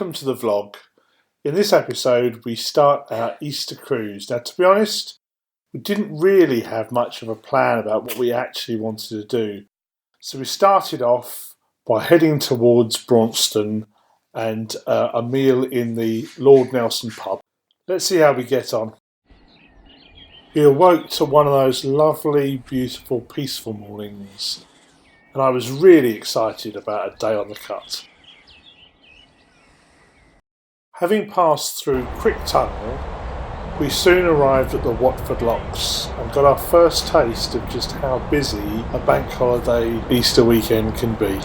welcome to the vlog. In this episode we start our Easter cruise. Now, to be honest, we didn't really have much of a plan about what we actually wanted to do. So we started off by heading towards Braunston and a meal in the Lord Nelson pub. Let's see how we get on. We awoke to one of those lovely, beautiful, peaceful mornings, and I was really excited about a day on the cut. Having passed through Crick Tunnel, we soon arrived at the Watford Locks and got our first taste of just how busy a bank holiday Easter weekend can be.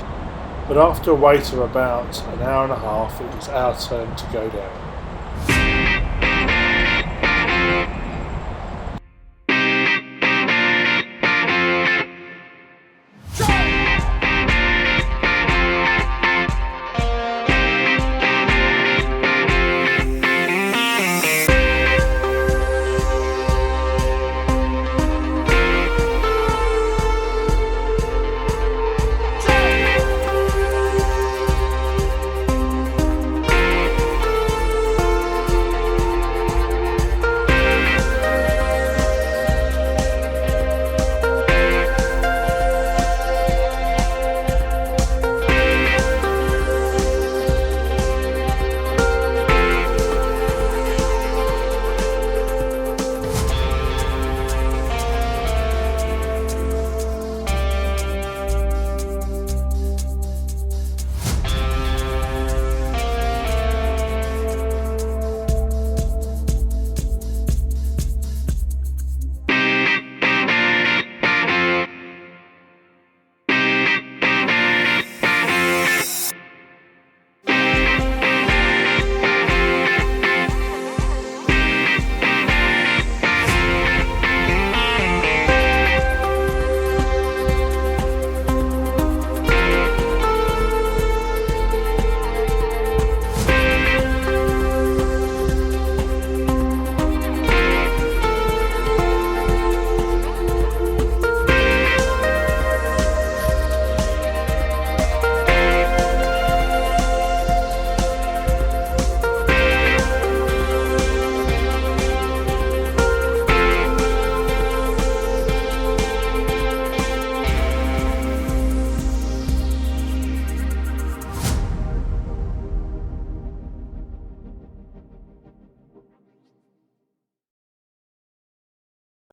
But after a wait of about an hour and a half, it was our turn to go down.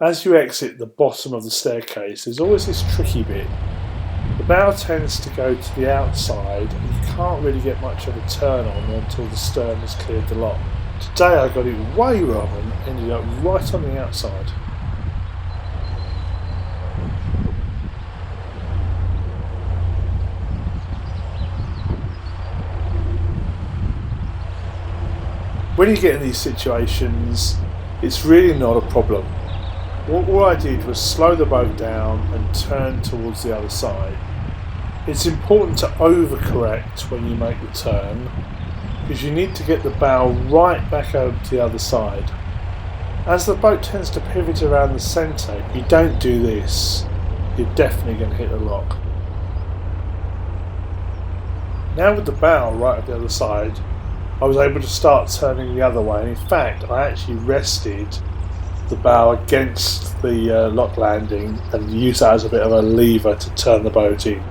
As you exit the bottom of the staircase, there's always this tricky bit. The bow tends to go to the outside and you can't really get much of a turn on until the stern has cleared the lock. Today I got it way wrong and ended up right on the outside. When you get in these situations, it's really not a problem. All I did was slow the boat down and turn towards the other side. It's important to overcorrect when you make the turn because you need to get the bow right back over to the other side. As the boat tends to pivot around the centre, if you don't do this, you're definitely going to hit the lock. Now with the bow right at the other side, I was able to start turning the other way, and in fact I actually rested the bow against the lock landing and use that as a bit of a lever to turn the boat in.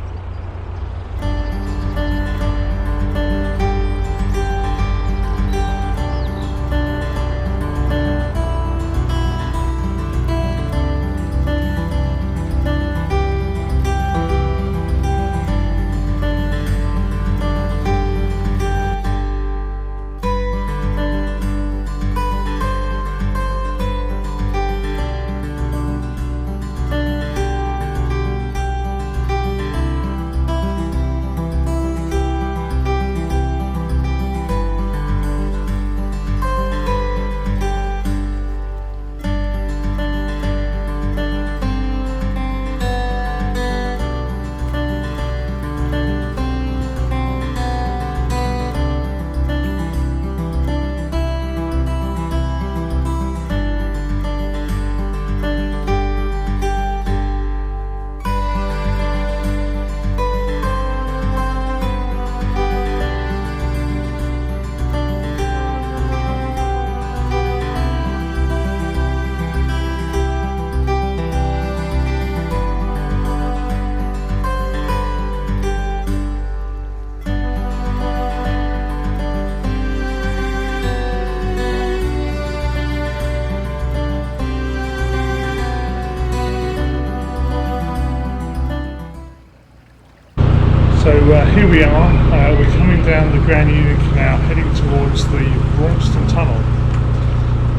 we are. We're coming down the Grand Union Canal heading towards the Braunston Tunnel.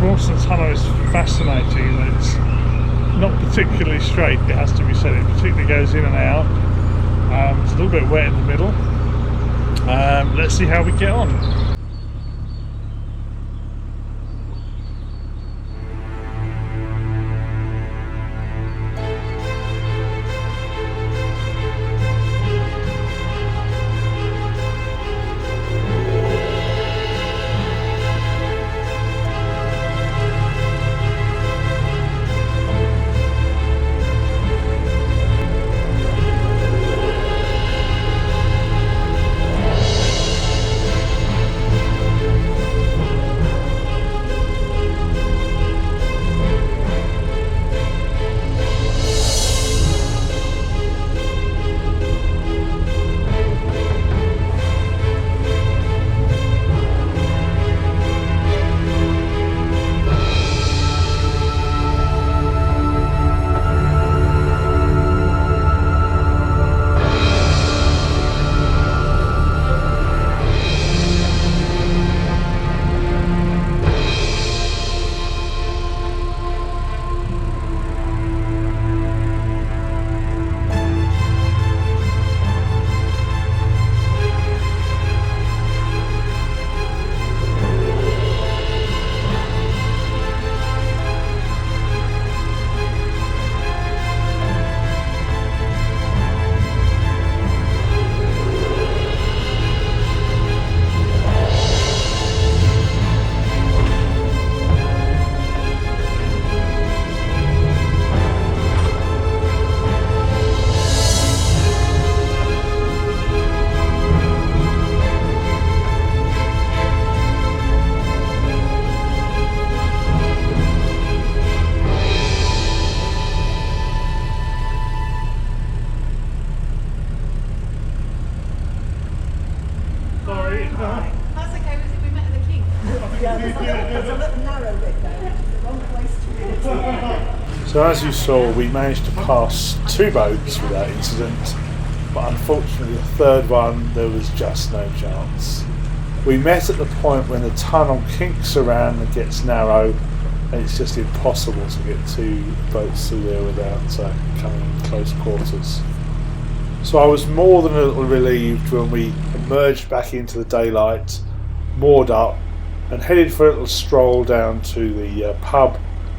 Braunston Tunnel is fascinating. It's not particularly straight, it has to be said. It particularly goes in and out. It's a little bit wet in the middle. Let's see how we get on. That's okay, we met at the King. Yeah, there's a little narrow bit there, which is the wrong place to be. So as you saw, we managed to pass 2 boats without incident, but unfortunately the third one there was just no chance. We met at the point when the tunnel kinks around and gets narrow, and it's just impossible to get 2 boats through there without coming in close quarters. So I was more than a little relieved when we emerged back into the daylight, moored up, and headed for a little stroll down to the pub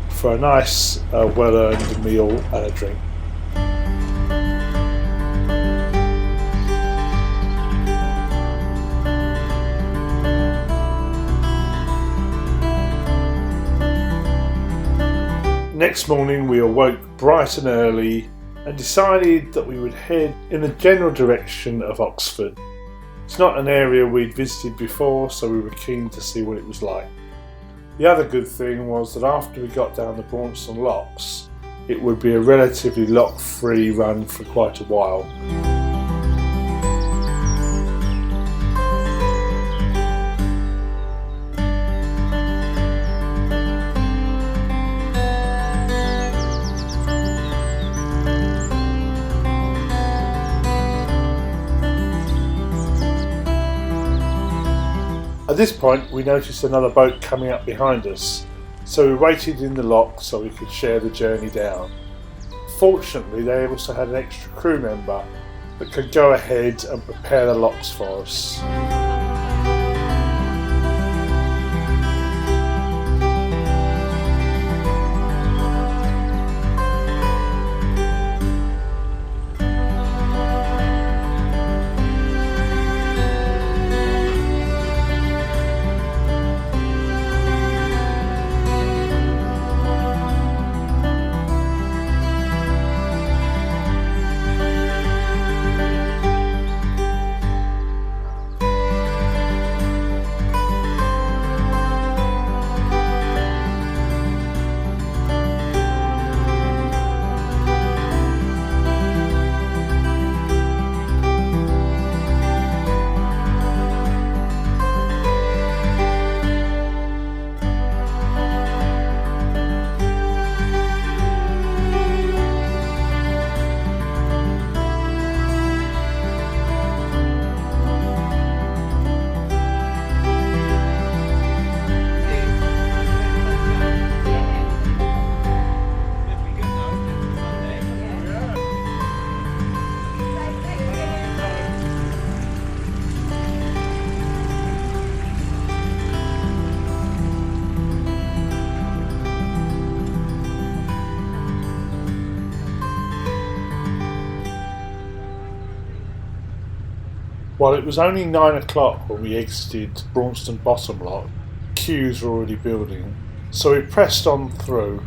for a nice well-earned meal and a drink. Next morning we awoke bright and early and decided that we would head in the general direction of Oxford. It's not an area we'd visited before, so we were keen to see what it was like. The other good thing was that after we got down the Braunston locks, it would be a relatively lock-free run for quite a while. At this point we noticed another boat coming up behind us, so we waited in the lock so we could share the journey down. Fortunately they also had an extra crew member that could go ahead and prepare the locks for us. While it was only 9 o'clock when we exited Braunston Bottom Lock, queues were already building, so we pressed on through.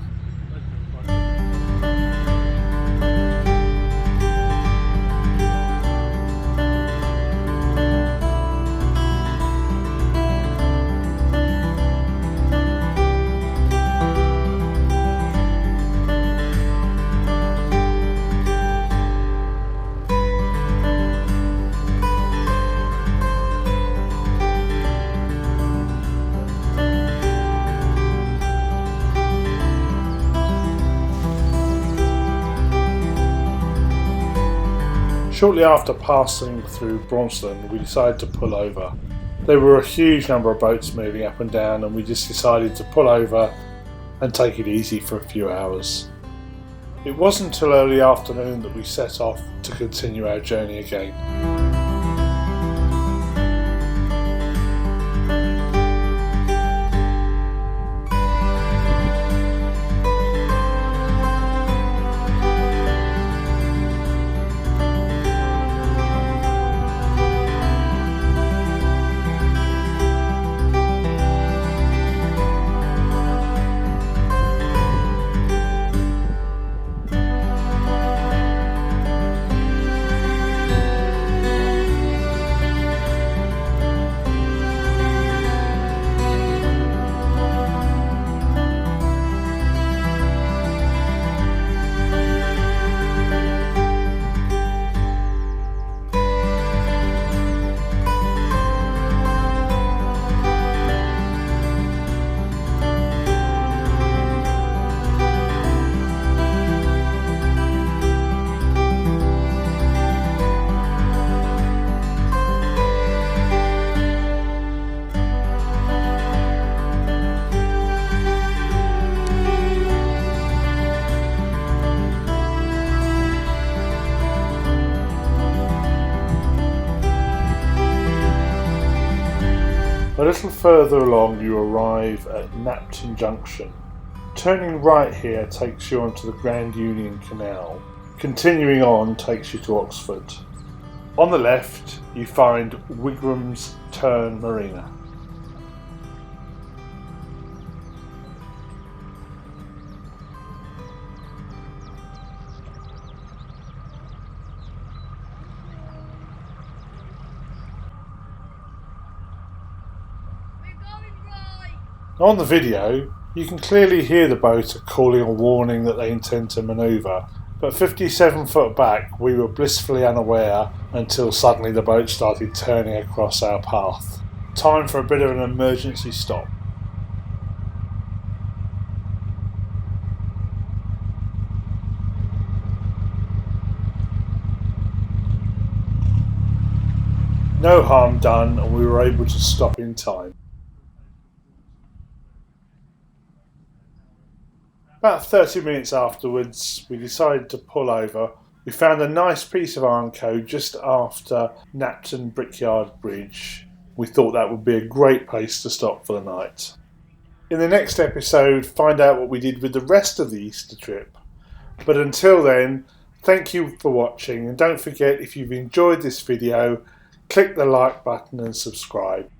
Shortly after passing through Braunston, we decided to pull over. There were a huge number of boats moving up and down, and we just decided to pull over and take it easy for a few hours. It wasn't until early afternoon that we set off to continue our journey again. A little further along you arrive at Napton Junction. Turning right here takes you onto the Grand Union Canal. Continuing on takes you to Oxford. On the left you find Wigram's Turn Marina. On the video, you can clearly hear the boat calling a warning that they intend to manoeuvre, but 57 foot back we were blissfully unaware until suddenly the boat started turning across our path. Time for a bit of an emergency stop. No harm done, and we were able to stop in time. About 30 minutes afterwards, we decided to pull over. We found a nice piece of iron code just after Napton Brickyard Bridge. We thought that would be a great place to stop for the night. In the next episode, find out what we did with the rest of the Easter trip. But until then, thank you for watching, and don't forget, if you've enjoyed this video, click the like button and subscribe.